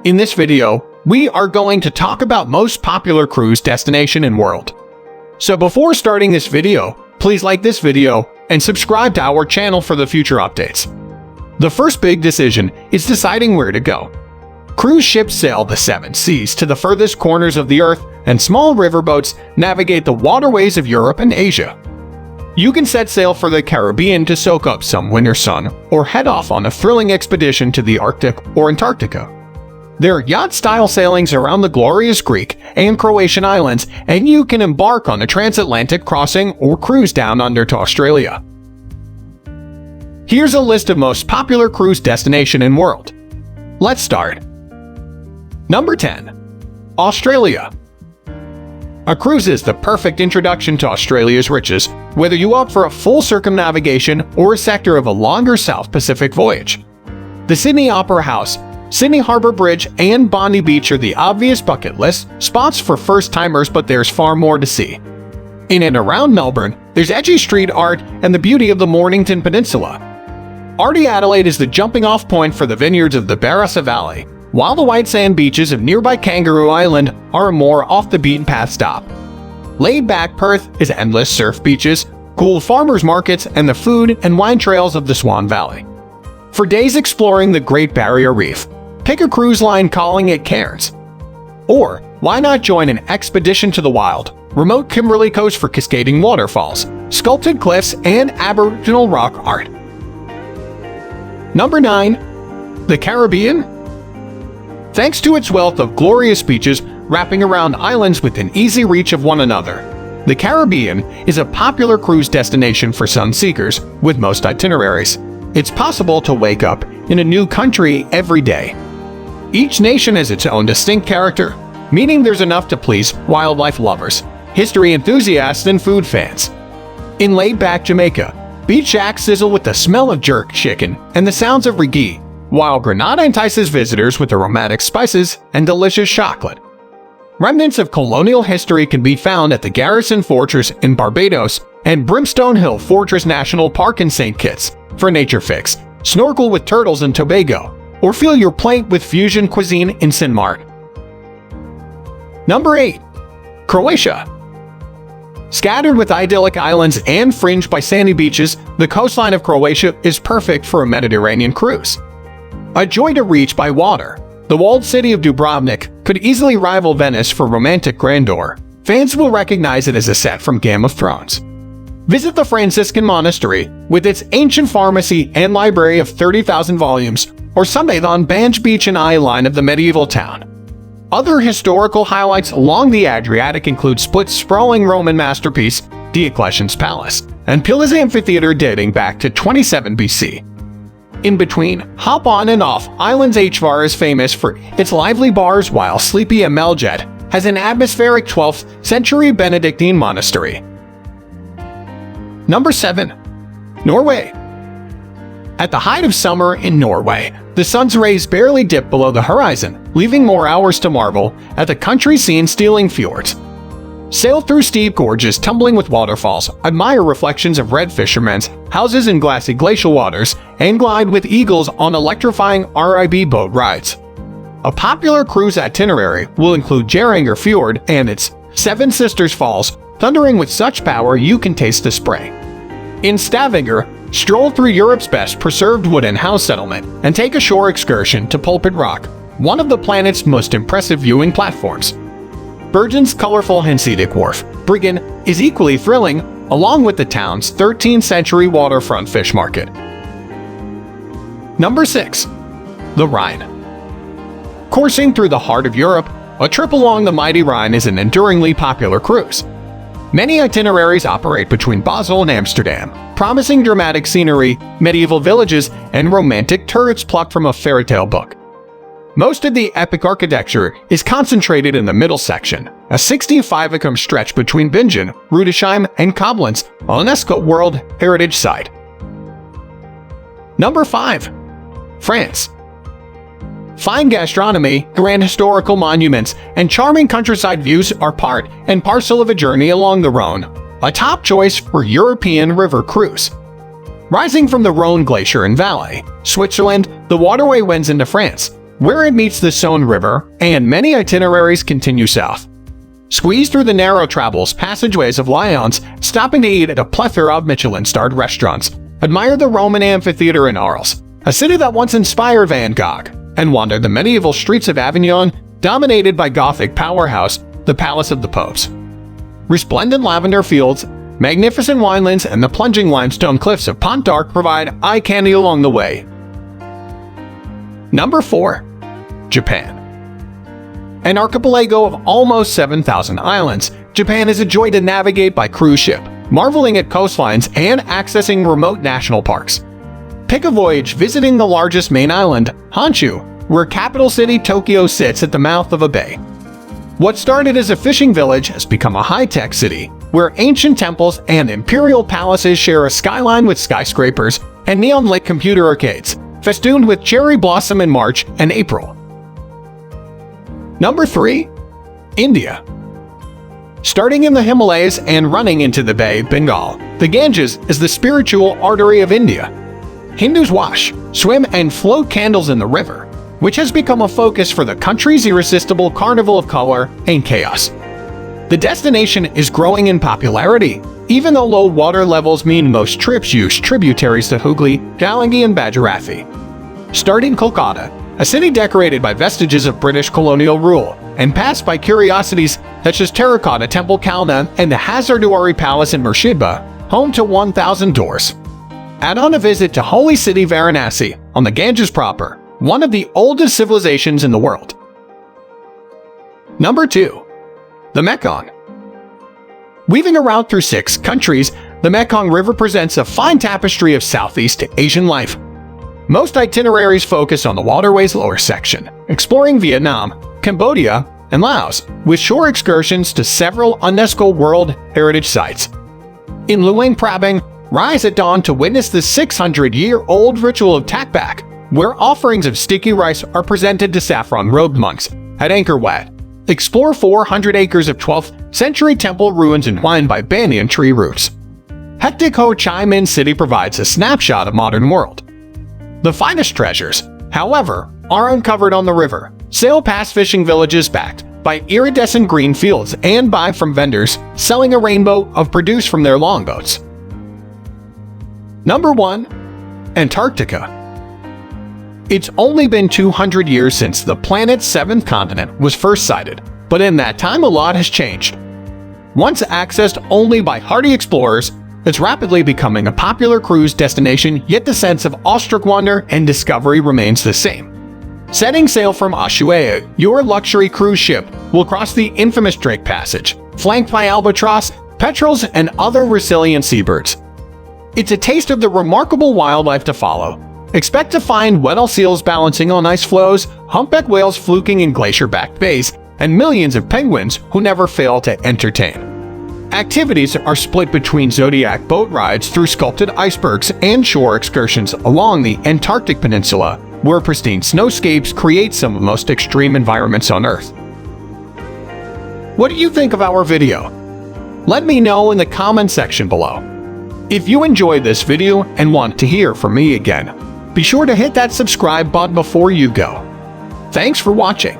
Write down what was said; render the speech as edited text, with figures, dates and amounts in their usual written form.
In this video, we are going to talk about most popular cruise destination in world. So before starting this video, please like this video and subscribe to our channel for the future updates. The first big decision is deciding where to go. Cruise ships sail the 7 seas to the furthest corners of the earth, and small riverboats navigate the waterways of Europe and Asia. You can set sail for the Caribbean to soak up some winter sun, or head off on a thrilling expedition to the Arctic or Antarctica. There are yacht-style sailings around the glorious Greek and Croatian islands, and you can embark on a transatlantic crossing or cruise down under to Australia. Here's a list of most popular cruise destination in world. Let's start. Number 10. Australia. A cruise is the perfect introduction to Australia's riches, whether you opt for a full circumnavigation or a sector of a longer South Pacific voyage. The Sydney Opera House, Sydney Harbour Bridge, and Bondi Beach are the obvious bucket list spots for first-timers, but there's far more to see. In and around Melbourne, there's edgy street art and the beauty of the Mornington Peninsula. Arty Adelaide is the jumping-off point for the vineyards of the Barossa Valley, while the white sand beaches of nearby Kangaroo Island are a more off-the-beaten-path stop. Laid-back Perth is endless surf beaches, cool farmers markets, and the food and wine trails of the Swan Valley. For days exploring the Great Barrier Reef, pick a cruise line calling at Cairns. Or, why not join an expedition to the wild, remote Kimberley Coast for cascading waterfalls, sculpted cliffs, and Aboriginal rock art. Number 9. The Caribbean. Thanks to its wealth of glorious beaches wrapping around islands within easy reach of one another, the Caribbean is a popular cruise destination for sun seekers with most itineraries. It's possible to wake up in a new country every day. Each nation has its own distinct character, meaning there's enough to please wildlife lovers, history enthusiasts, and food fans. In laid-back Jamaica, beach shacks sizzle with the smell of jerk chicken and the sounds of reggae, while Grenada entices visitors with aromatic spices and delicious chocolate. Remnants of colonial history can be found at the Garrison Fortress in Barbados and Brimstone Hill Fortress National Park in St. Kitts. For nature fix, snorkel with turtles in Tobago, or fill your plate with fusion cuisine in St. Martin. Number 8. Croatia. Scattered with idyllic islands and fringed by sandy beaches, the coastline of Croatia is perfect for a Mediterranean cruise. A joy to reach by water, the walled city of Dubrovnik could easily rival Venice for romantic grandeur. Fans will recognize it as a set from Game of Thrones. Visit the Franciscan Monastery with its ancient pharmacy and library of 30,000 volumes, or sunbathe on Banj Beach and eye line of the medieval town. Other historical highlights along the Adriatic include Split's sprawling Roman masterpiece, Diocletian's Palace, and Pila's Amphitheater dating back to 27 BC. In between, hop on and off islands. Hvar is famous for its lively bars, while sleepy Ameljet has an atmospheric 12th century Benedictine monastery. Number 7. Norway. At the height of summer in Norway, the sun's rays barely dip below the horizon, leaving more hours to marvel at the country scene's stealing fjords. Sail through steep gorges tumbling with waterfalls, admire reflections of red fishermen's houses in glassy glacial waters, and glide with eagles on electrifying RIB boat rides. A popular cruise itinerary will include Geiranger Fjord and its Seven Sisters Falls, thundering with such power you can taste the spray. In Stavanger, stroll through Europe's best preserved wooden house settlement and take a shore excursion to Pulpit Rock, one of the planet's most impressive viewing platforms. Bergen's colorful Hensedic Wharf, Briggen, is equally thrilling, along with the town's 13th century waterfront fish market. Number 6. The Rhine. Coursing through the heart of Europe, a trip along the mighty Rhine is an enduringly popular cruise. Many itineraries operate between Basel and Amsterdam, promising dramatic scenery, medieval villages, and romantic turrets plucked from a fairy tale book. Most of the epic architecture is concentrated in the middle section, a 65-acre stretch between Bingen, Rudesheim, and Koblenz, a UNESCO World Heritage Site. Number 5. France. Fine gastronomy, grand historical monuments, and charming countryside views are part and parcel of a journey along the Rhone, a top choice for European river cruise. Rising from the Rhone Glacier and Valley, Switzerland, the waterway winds into France, where it meets the Saône River, and many itineraries continue south. Squeeze through the narrow travels passageways of Lyons, stopping to eat at a plethora of Michelin-starred restaurants. Admire the Roman amphitheater in Arles, a city that once inspired Van Gogh, and wander the medieval streets of Avignon, dominated by Gothic powerhouse, the Palace of the Popes. Resplendent lavender fields, magnificent winelands, and the plunging limestone cliffs of Pont d'Arc provide eye candy along the way. Number 4. Japan. An archipelago of almost 7,000 islands, Japan is a joy to navigate by cruise ship, marveling at coastlines and accessing remote national parks. Pick a voyage visiting the largest main island, Honshu, where capital city Tokyo sits at the mouth of a bay. What started as a fishing village has become a high-tech city, where ancient temples and imperial palaces share a skyline with skyscrapers and neon-lit computer arcades, festooned with cherry blossom in March and April. Number 3. India. Starting in the Himalayas and running into the Bay of Bengal, the Ganges is the spiritual artery of India. Hindus wash, swim, and float candles in the river, which has become a focus for the country's irresistible carnival of color and chaos. The destination is growing in popularity, even though low water levels mean most trips use tributaries to Hooghly, Jalangi, and Bhagirathi. Start in Kolkata, a city decorated by vestiges of British colonial rule, and pass by curiosities such as Terracotta Temple Kalna and the Hazardewari Palace in Murshidabad, home to 1,000 doors. Add on a visit to Holy City Varanasi on the Ganges proper, one of the oldest civilizations in the world. Number 2. The Mekong. Weaving a route through 6 countries, the Mekong River presents a fine tapestry of Southeast Asian life. Most itineraries focus on the waterway's lower section, exploring Vietnam, Cambodia, and Laos, with shore excursions to several UNESCO World Heritage Sites. In Luang Prabang, rise at dawn to witness the 600-year-old ritual of Takbak, where offerings of sticky rice are presented to saffron-robed monks. At Angkor Wat, explore 400 acres of 12th-century temple ruins entwined by banyan tree roots. Hectic Ho Chi Minh City provides a snapshot of modern world. The finest treasures, however, are uncovered on the river. Sail past fishing villages backed by iridescent green fields and buy from vendors selling a rainbow of produce from their longboats. Number 1. Antarctica. It's only been 200 years since the planet's 7th continent was first sighted, but in that time a lot has changed. Once accessed only by hardy explorers, it's rapidly becoming a popular cruise destination, yet the sense of awestruck wonder and discovery remains the same. Setting sail from Ushuaia, your luxury cruise ship will cross the infamous Drake Passage, flanked by albatross, petrels, and other resilient seabirds. It's a taste of the remarkable wildlife to follow. Expect to find Weddell seals balancing on ice floes, humpback whales fluking in glacier-backed bays, and millions of penguins who never fail to entertain. Activities are split between Zodiac boat rides through sculpted icebergs and shore excursions along the Antarctic Peninsula, where pristine snowscapes create some of the most extreme environments on Earth. What do you think of our video? Let me know in the comment section below. If you enjoyed this video and want to hear from me again, be sure to hit that subscribe button before you go. Thanks for watching.